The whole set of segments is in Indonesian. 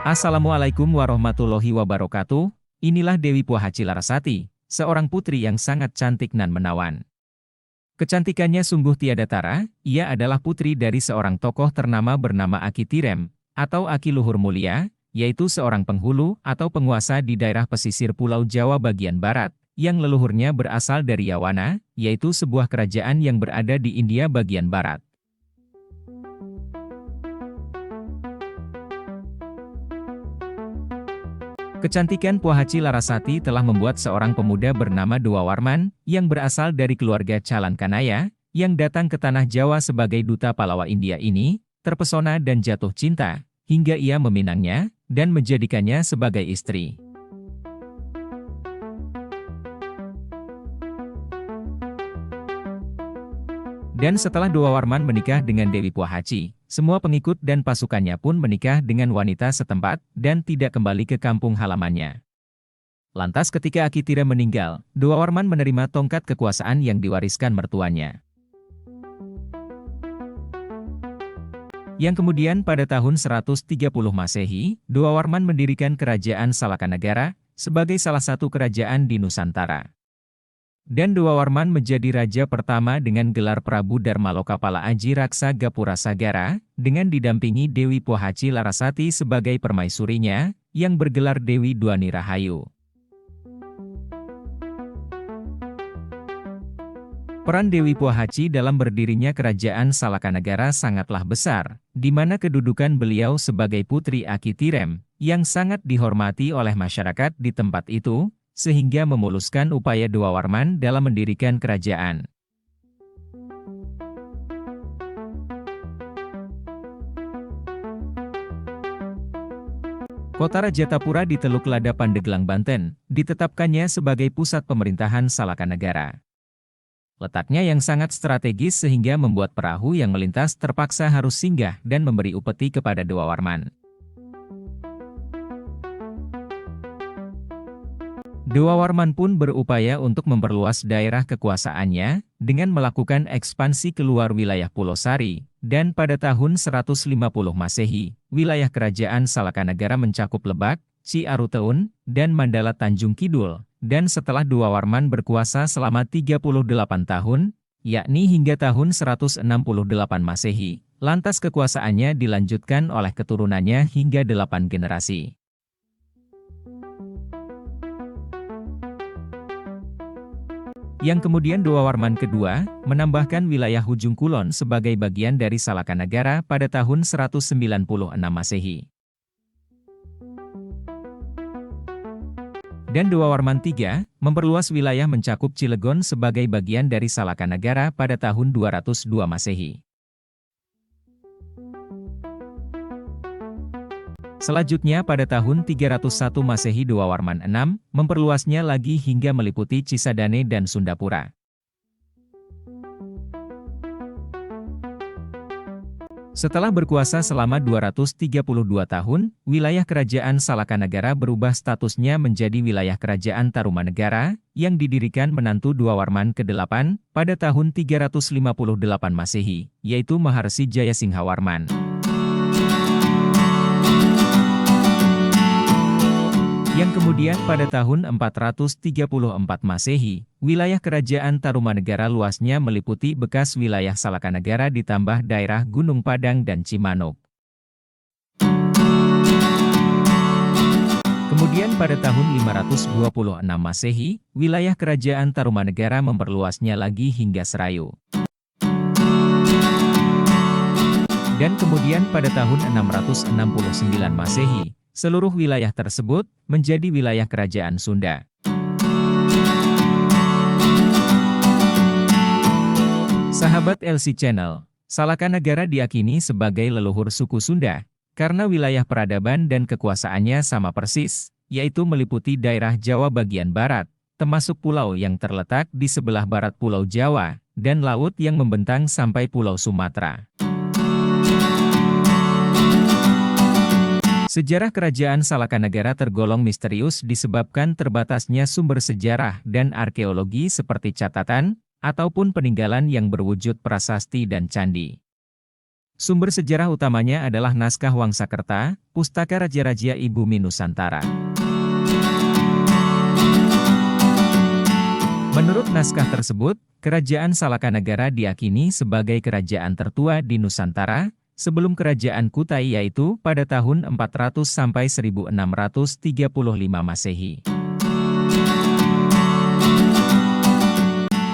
Assalamualaikum warahmatullahi wabarakatuh. Inilah Dewi Pohaci Larasati, seorang putri yang sangat cantik nan menawan. Kecantikannya sungguh tiada tara. Ia adalah putri dari seorang tokoh ternama bernama Aki Tirem, atau Aki Luhur Mulia, yaitu seorang penghulu atau penguasa di daerah pesisir Pulau Jawa bagian barat, yang leluhurnya berasal dari Yawana, yaitu sebuah kerajaan yang berada di India bagian barat. Kecantikan Pohaci Larasati telah membuat seorang pemuda bernama Dua Warman, yang berasal dari keluarga Calan Kanaya, yang datang ke tanah Jawa sebagai duta Pallawa India ini, terpesona dan jatuh cinta, hingga ia meminangnya, dan menjadikannya sebagai istri. Dan setelah Dua Warman menikah dengan Dewi Pohaci, semua pengikut dan pasukannya pun menikah dengan wanita setempat dan tidak kembali ke kampung halamannya. Lantas ketika Aki Tirem meninggal, Dua Warman menerima tongkat kekuasaan yang diwariskan mertuanya. Yang kemudian pada tahun 130 Masehi, Dua Warman mendirikan kerajaan Salakanegara sebagai salah satu kerajaan di Nusantara. Dan Dua Warman menjadi raja pertama dengan gelar Prabu Darmaloka Pala Aji Raksa Gapura Sagara, dengan didampingi Dewi Pohaci Larasati sebagai permaisurinya, yang bergelar Dewi Dwani Rahayu. Peran Dewi Pohaci dalam berdirinya kerajaan Salakanegara sangatlah besar, di mana kedudukan beliau sebagai putri Aki Tirem, yang sangat dihormati oleh masyarakat di tempat itu, sehingga memuluskan upaya Dua Warman dalam mendirikan kerajaan. Kota Rajatapura di Teluk Lada Pandeglang, Banten, ditetapkannya sebagai pusat pemerintahan Salakanegara. Letaknya yang sangat strategis sehingga membuat perahu yang melintas terpaksa harus singgah dan memberi upeti kepada Dua Warman. Dua Warman pun berupaya untuk memperluas daerah kekuasaannya, dengan melakukan ekspansi keluar wilayah Pulau Sari, dan pada tahun 150 Masehi, wilayah kerajaan Salakanegara mencakup Lebak, Ciaruteun, dan Mandala Tanjung Kidul, dan setelah Dua Warman berkuasa selama 38 tahun, yakni hingga tahun 168 Masehi, lantas kekuasaannya dilanjutkan oleh keturunannya hingga 8 generasi. Yang kemudian Dua Warman kedua, menambahkan wilayah Hujung Kulon sebagai bagian dari Salakanegara pada tahun 196 Masehi. Dan Dua Warman III, memperluas wilayah mencakup Cilegon sebagai bagian dari Salakanegara pada tahun 202 Masehi. Selanjutnya pada tahun 301 Masehi Dua Warman VI, memperluasnya lagi hingga meliputi Cisadane dan Sundapura. Setelah berkuasa selama 232 tahun, wilayah kerajaan Salakanegara berubah statusnya menjadi wilayah kerajaan Tarumanegara, yang didirikan menantu Dua Warman ke-8, pada tahun 358 Masehi, yaitu Maharsi Jayasinghawarman. Yang kemudian pada tahun 434 Masehi, wilayah kerajaan Tarumanegara luasnya meliputi bekas wilayah Salakanegara ditambah daerah Gunung Padang dan Cimanuk. Kemudian pada tahun 526 Masehi, wilayah kerajaan Tarumanegara memperluasnya lagi hingga Serayu. Dan kemudian pada tahun 669 Masehi, seluruh wilayah tersebut menjadi wilayah kerajaan Sunda. Sahabat LC Channel, Salakanegara diyakini sebagai leluhur suku Sunda, karena wilayah peradaban dan kekuasaannya sama persis, yaitu meliputi daerah Jawa bagian barat, termasuk pulau yang terletak di sebelah barat Pulau Jawa, dan laut yang membentang sampai Pulau Sumatera. Sejarah kerajaan Salakanegara tergolong misterius disebabkan terbatasnya sumber sejarah dan arkeologi seperti catatan, ataupun peninggalan yang berwujud prasasti dan candi. Sumber sejarah utamanya adalah naskah Wangsakerta, Pustaka Raja-Raja Ibumi Nusantara. Menurut naskah tersebut, Kerajaan Salakanegara diyakini sebagai kerajaan tertua di Nusantara, sebelum Kerajaan Kutai yaitu pada tahun 400 sampai 1635 Masehi.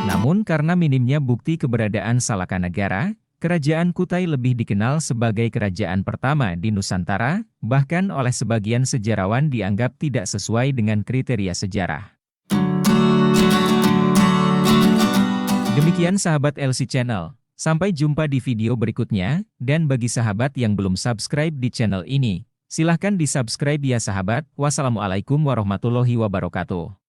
Namun karena minimnya bukti keberadaan Salakanegara, Kerajaan Kutai lebih dikenal sebagai kerajaan pertama di Nusantara, bahkan oleh sebagian sejarawan dianggap tidak sesuai dengan kriteria sejarah. Demikian sahabat LC Channel, sampai jumpa di video berikutnya, dan bagi sahabat yang belum subscribe di channel ini, silahkan di-subscribe ya sahabat. Wassalamualaikum warahmatullahi wabarakatuh.